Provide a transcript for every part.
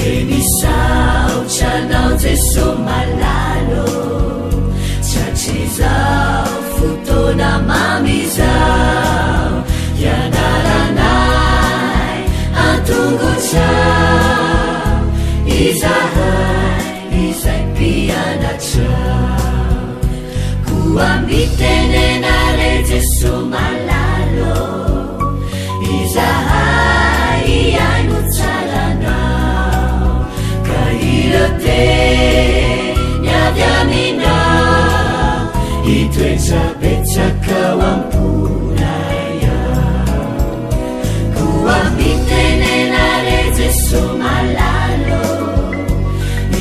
Enisaochanao Jeso malalo Chachizao futona mamizao Yanaranai antunguchao Izahai izay pianachao Kuambitenenare Jeso malalo Izahai iainucharanao Kahirote nyavyaminao Itoetrapetsaka wampunaya Kuambitenenare Jeso malalo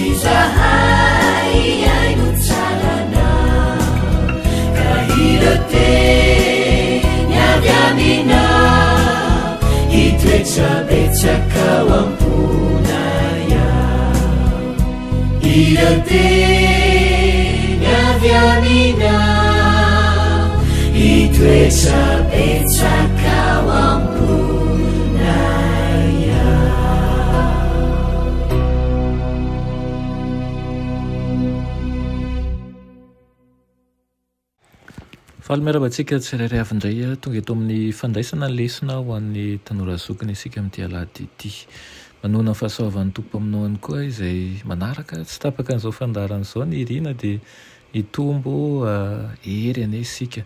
Izahai iainucharanao Kahirote nyavyaminao Itoetrapetsaka wampunaya Irote nyavyaminao Itoetrapetsaka wampunaya Fahaly-miarabantsika tsirairay avy indray tonga eto amin'ny fandraisana ny lesona ho an'ny tanora zokiny isika amin'ity alahady ity. Manoana ny fahasoavan'ny tompo aminao koa izay manaraka tsy tapaka an'izao fandarana izao ny irina dia hitombo hery ane isika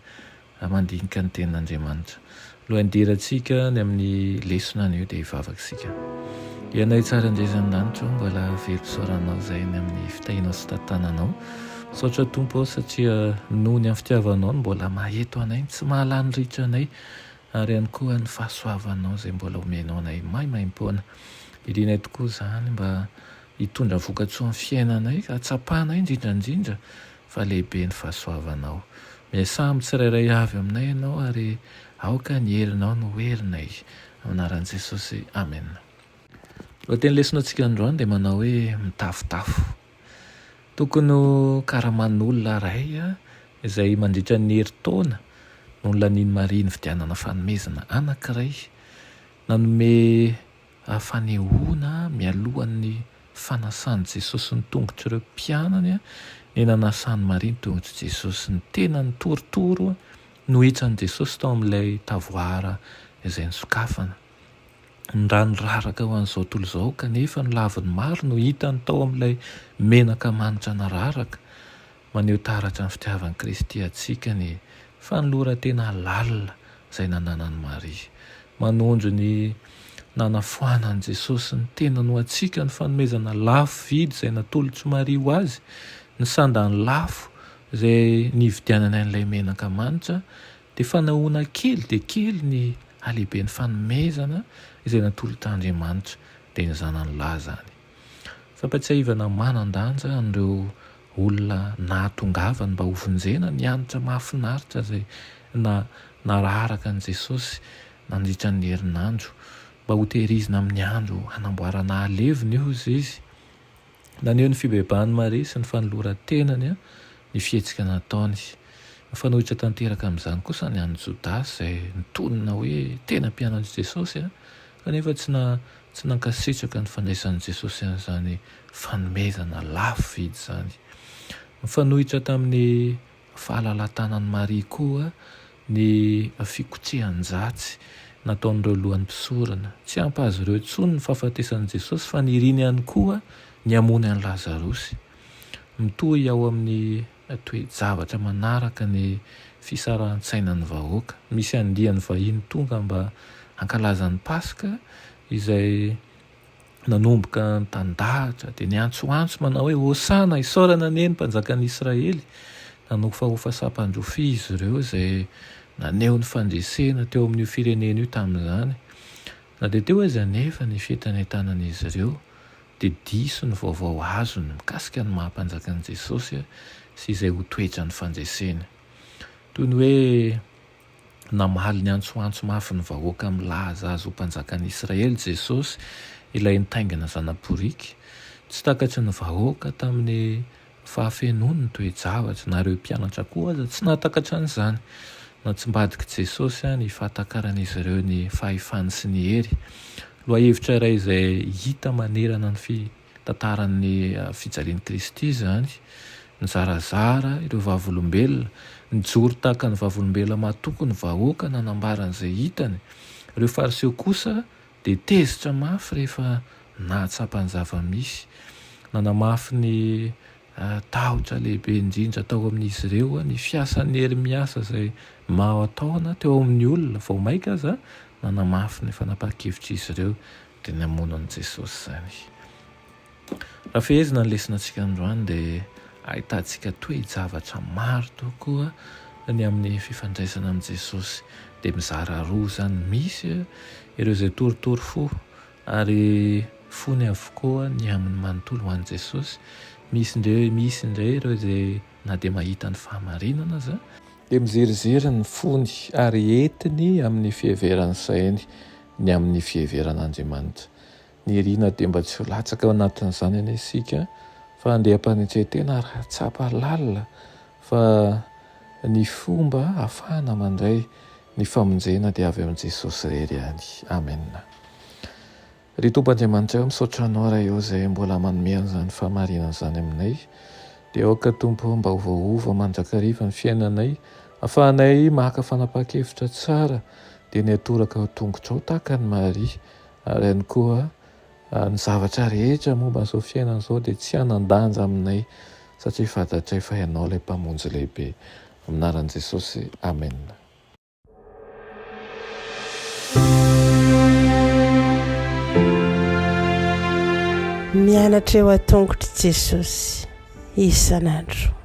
mandinika ny tenin'Andriamanitra. Lohandirantsika ny amin'ny lesona anio dia hivavaka isika. Ianay tsara indrezan'ny lanitra mbola verimpisoaranao izay ny amin'ny fitahinao sy tantananao. Saotra tompo satria noho ny amin'ny fitiavanao no mbola maheto anay, tsy mahalany ritra anay ary ihany koa ny fahasoavanao izay mbola omenao anay maimaim-poana. Irinay tokoa izany mba hitondra vokatsoa amin'ny fiainanay, atsapanay indrindrandrindra fa lehibe ny fahasoavanao. Miasamy tsirairay avy aminay ianao ary aoka ny herinao no herinay. Anaran'i Jesosy, amen. Lohateny lesonantsika androany dia manao hoe mitafotafo. Tokony karaman'olona ray izay mandritra ny herintaona no laniany Maria ny fidianana fanomezana anankiray nanome fanehoana mialohan'ny fanasan'i Jesosy ny tongotra ireo mpianany ny nanasan'i Maria ny tongotra Jesosy ny tena ny torotoro no hitran'i Jesosy tao amin'ilay tavoara izay nisokafana. Ny rano raraka ho an'izao tontolo izao kanefa ny laviny maro no hitany tao amin'ilay menaka manitra nararaka. Maneho taratra ny fitiavan'i Kristy atsika ny fanoloran-tena lalina izay nananan'i Maria. Manondro ny nanafoanan'i Jesosy ny tena no atsika ny fanomezana lafo vidy izay natolotry Maria ho azy, ny sandany lafo izay nividianana an'ilay menaka manitra dia fanahoana kely dia kely ny alehibe ny fanomezana izay natolo-t'Andriamanitra dia ny zanany lazany. Fampatsiahivana manan-danja an'ireo olona nahatongavany mba hovonjena ny anitra mahafinaritra izay nararaka an'i Jesosy nandritra ny herinandro mba ho tehirizina amin'ny andro hanamboarana alevina io izy. Naneho ny fibebahan'i Maria sy ny fanoloran-tenany ny fihetsika nataony. Fanohitra tanteraka amin'izany kosa ny an'i Jodasy izay nitonona hoe tena mpianatry Jesosy kanefa tsy nankasitraka ny fandraisan'i Jesosy an'izany fanomezana lafo vidy izany. Mifanohitra tamin'ny fahalalan-tanan'i Maria koa ny fikotrehan-jatsy nataon'ireo lohan'ny mpisorana. Tsy hampahazo ireo intsony ny fahafatesan'i Jesosy fa niriny ihany koa ny hamony an'i Lazarosy. Mitohy ao amin'ny toe-javatra manaraka ny fisarahan-tsainan'ny vahoaka. Misy andiany vahiny tonga mba hankalazan'ny Paska izay nanomboka nitandahatra dia niantsoantso manao hoe hosana isaorana neny mpanjakan'i Israely. Nanofahofa sampandrofia izy ireo izay naneho ny fandresena teo amin'io firenena io tamin'izany. Na dia teo aza nefa ny fientanentanan'izy ireo dia diso ny vaovao azony mikasika ny mahampanjakan'i Jesosy sy izay ho toetra ny fandresena. Toy ny hoe namaly ny antsoantso mafy ny vahoaka milaza azy ho mpanjakan'i Israely Jesosy ilay nitaingana zanaporika. Tsy takatry ny vahoaka tamin'ny fahafenony ny toe-javatra na ireo mpianatra koa aza tsy natakatra an'izany. Na tsy mbadika Jesosy ny fahatakarana izy ireo ny fahefany sy ny hery. loahevitra iray izay hita manerana ny fitantaran'ny fijalian'i Kristy zany, ny zarazara ireo vavolombelona, ny joro tahaka ny vavolombelona matoko ny vahoaka nanambaran'izay hitany. Ireo fariseo kosa dia tezitra mafy rehefa nahatsapany zava-misy, nanamafy ny tahotra lehibe indrindra tao amin'izy ireo ny fiasan'ny hery miasa izay maho ataona teo amin'ny olona vao maika aza, nanamafy ny fanapa-kevitra izy ireo dia namono an'i Jesosy zany. Raha fehezina ny lesinantsika androany dia ahitantsika toe-javatra maro tokoa ny amin'ny fifandraisana amin'i Jesosy, dia mizara roa zany, misy ireo izay toritory fo ary fony avokoa ny amin'ny manontolo ho an'i Jesosy, misy indray ireo izay na dia mahita ny fahamarinana aza dia mizerizery ny fony ary entiny amin'ny fiheveran'ny sainy ny amin'ny fiheveran'Andriamanitra. Ny riana dia mba tsy ho latsaka ao anatin'izany anie isika fa andeha ampanetretena raha-tsapa lalina, fa ny fomba ahafahana mandray ny famonjena dia avy amin'i Jesosy irery ihany. Amen. Ry Tompo-Andriamanitra, misaotra anao raha eo izay mbola manome an'izany fahamarinana izany aminay, dia aoka Tompo mba ovaova mandrakariva ny fiainanay, ahafahanay maka fanapa-kevitra tsara dia ny atoraka ao tongotrao tahaka ny Maria, ary ihany koa ny zavatra rehetra momba an'izao fiainana izao dia tsy hanan-danja aminay satria fantatray fa ianao ilay mpamonjy lehibe. Amin'ny anaran'i Jesosy. Amen. Mianatra eo an-tongotra Jesosy isan'andro.